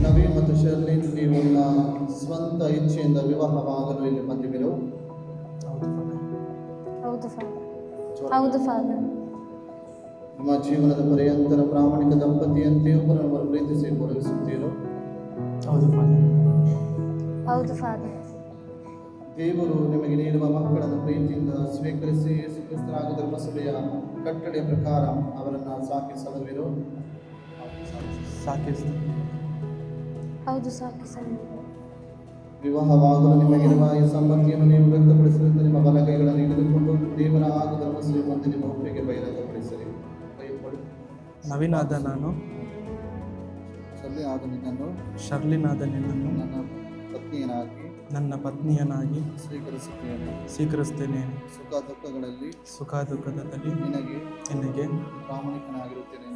ನವೀನ್ ಮತ್ತು ಶರ್ಲಿನ್, ನೀವು ನಿಮ್ಮ ಸ್ವಂತ ಇಚ್ಛೆಯಿಂದ ವಿವಾಹವಾಗಲು ಇಲ್ಲಿ ಬಂದಿವಿರೋ? ಹೌದು ಫಾದರ್. ಹೌದು ಫಾದರ್. ನಿಮ್ಮ ಜೀವನದ ಪರ್ಯಂತರ ಪ್ರಾಮಾಣಿಕ ದಂಪತಿಯಂತೆ ಒಬ್ಬರನ್ನೊಬ್ಬರು ಪ್ರೀತಿಸಿ ಪೂರೈಸುತ್ತೀರೋ? ಹೌದು ಫಾದರ್. ಹೌದು ಫಾದರ್. ದೇವರು ನಿಮಗೆ ನೀಡುವ ಮಕ್ಕಳನ್ನು ಪ್ರೀತಿಯಿಂದ ಸ್ವೀಕರಿಸಿ ಯೇಸು ಕ್ರಿಸ್ತರಾದ ಧರ್ಮಸಭೆಯ ಕಟ್ಟಳೆಯ ಪ್ರಕಾರ ಅವರನ್ನು ಸಾಕಿಸಲುವಿರೋ? ಹೌದು, ಸಾಕಿಸಲು. ವಿವಾಹವಾಗಲು ನಿಮಗಿರುವ ಈ ಸಂಬಂಧಿಯನ್ನು ನೀವು ವ್ಯಕ್ತಪಡಿಸಿದಂತೆ ನಿಮ್ಮ ಬಲಗೈಗಳನ್ನು ಹಿಡಿದುಕೊಂಡು ದೇವರ ಹಾಗೂ ಧರ್ಮಸಭೆ ಮುಂದೆ ನಿಮ್ಮ ಒಪ್ಪಿಗೆ ಬಹಿರಂಗಪಡಿಸಿರಿ. ನವೀನಾದ ನಾನು, ಶರ್ಲಿನಾದ ನಿನ್ನನ್ನು ನನ್ನ ಪತ್ನಿಯನಾಗಿ ಸ್ವೀಕರಿಸುತ್ತೇನೆ. ಸುಖ ದುಃಖದಲ್ಲಿ ನಿನಗೆ ಪ್ರಾಮಾಣಿಕನಾಗಿರುತ್ತೇನೆ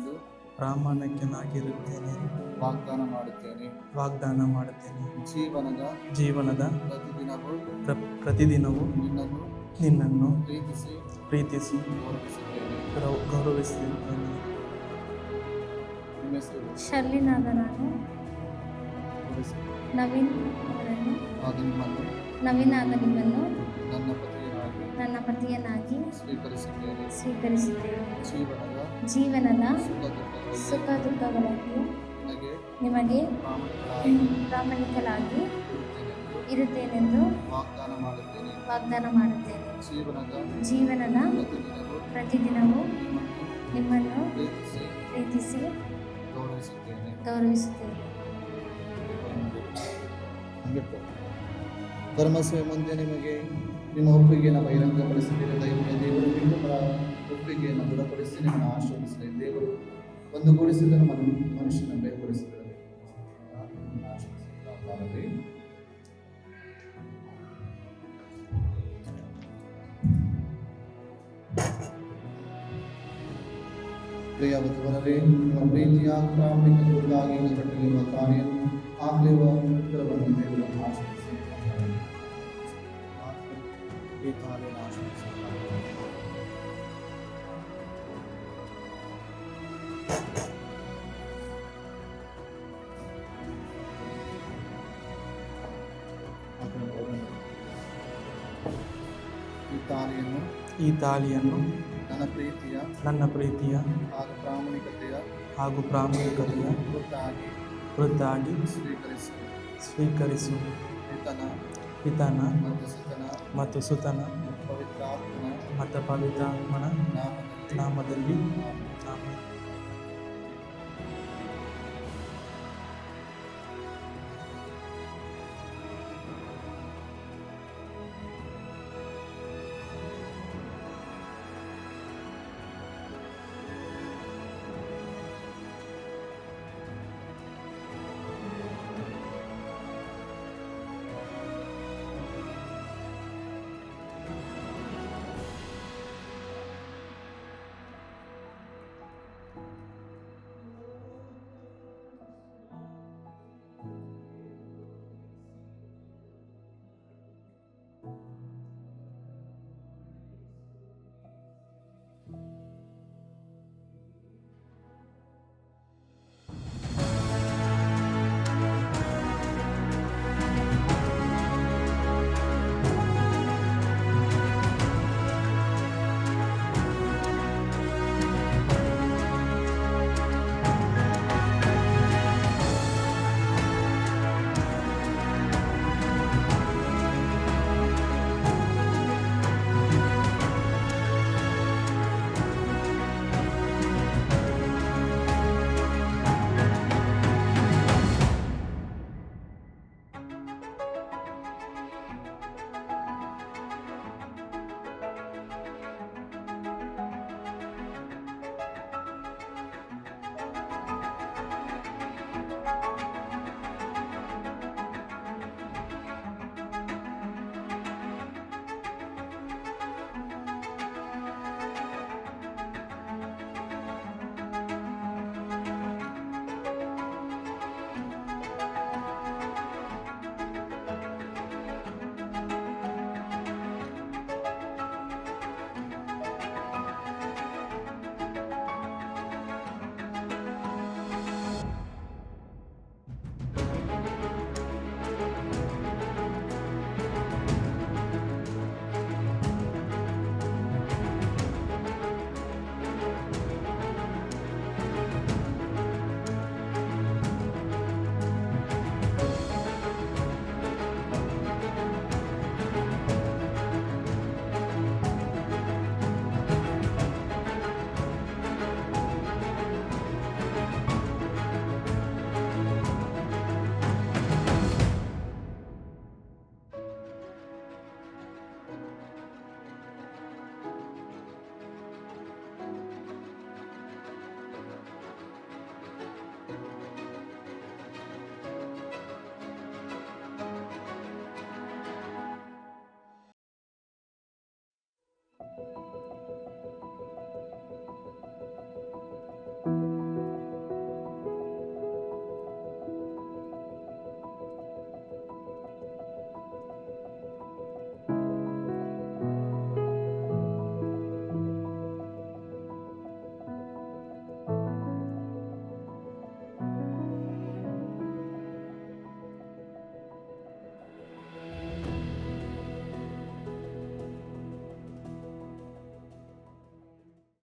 ವಾಗ್ದಾನ ಮಾಡುತ್ತೇನೆ. ಜೀವನದ ಪ್ರತಿದಿನವೂ ನಿನ್ನನ್ನು ಪ್ರೀತಿಸಿ ಗೌರವಿಸುತ್ತೇನೆ. ಶರ್ಲಿನಾದ ನಾನು, ನವೀನಾದ ನಿಮ್ಮನ್ನು ನನ್ನ ಪತಿಯನಾಗಿ ಸ್ವೀಕರಿಸುತ್ತೇನೆ. ಜೀವನದ ಸುಖ ದುಃಖಗಳಲ್ಲಿ ನಿಮಗೆ ಪ್ರಾಮಾಣಿಕನಾಗಿ ಇರುತ್ತೇನೆಂದು ವಾಗ್ದಾನ ಮಾಡುತ್ತೇನೆ. ಜೀವನದ ಪ್ರತಿದಿನವೂ ನಿಮ್ಮನ್ನು ಪ್ರೀತಿಸಿ ಗೌರವಿಸುತ್ತೇನೆ. ಧರ್ಮಸಭೆ ಮುಂದೆ ನಿಮಗೆ ನಿಮ್ಮ ಒಪ್ಪಿಗೆಯನ್ನು ಬಹಿರಂಗಪಡಿಸಿದರೆ ದೇವರು ನಿಮ್ಮಗಳ ಒಪ್ಪಿಗೆಯನ್ನು ದೃಢಪಡಿಸಿ ನಿಮ್ಮನ್ನು ಆಶೀರ್ವದಿಸಲಿ. ದೇವರು ಒಂದುಗೂಡಿಸಿದನು ಮನುಷ್ಯನ ಬೇರ್ಪಡಿಸಿದರೆ ಪ್ರಿಯವರೇ, ನಿಮ್ಮ ಪ್ರೀತಿಯ ಪ್ರಾಮಾಣಿಕ ಕುರಿತಾಗಿ ಕಟ್ಟಲಿರುವ ಕಾರ್ಯವನ್ನು ಆಗಲಿರುವ ಉತ್ತರವನ್ನು ದೇವರು ಆಶೀರ್ವದಿಸಿ ಈ ಕಾರ್ಯವನ್ನು ಆಶೀರ್ವದಿಸಿ. ಈ ತಾಳಿಯನ್ನು ನನ್ನ ಪ್ರೀತಿಯ ಹಾಗೂ ಪ್ರಾಮಾಣಿಕತೆಯ ಹೊರತಾಗಿ ಸ್ವೀಕರಿಸು. ಪಿತನ ಮತ್ತು ಸುತನ ಮತ್ತು ಪವಿತ್ರಾತ್ಮನ ನಾಮದಲ್ಲಿ. ಆಮೆನ್.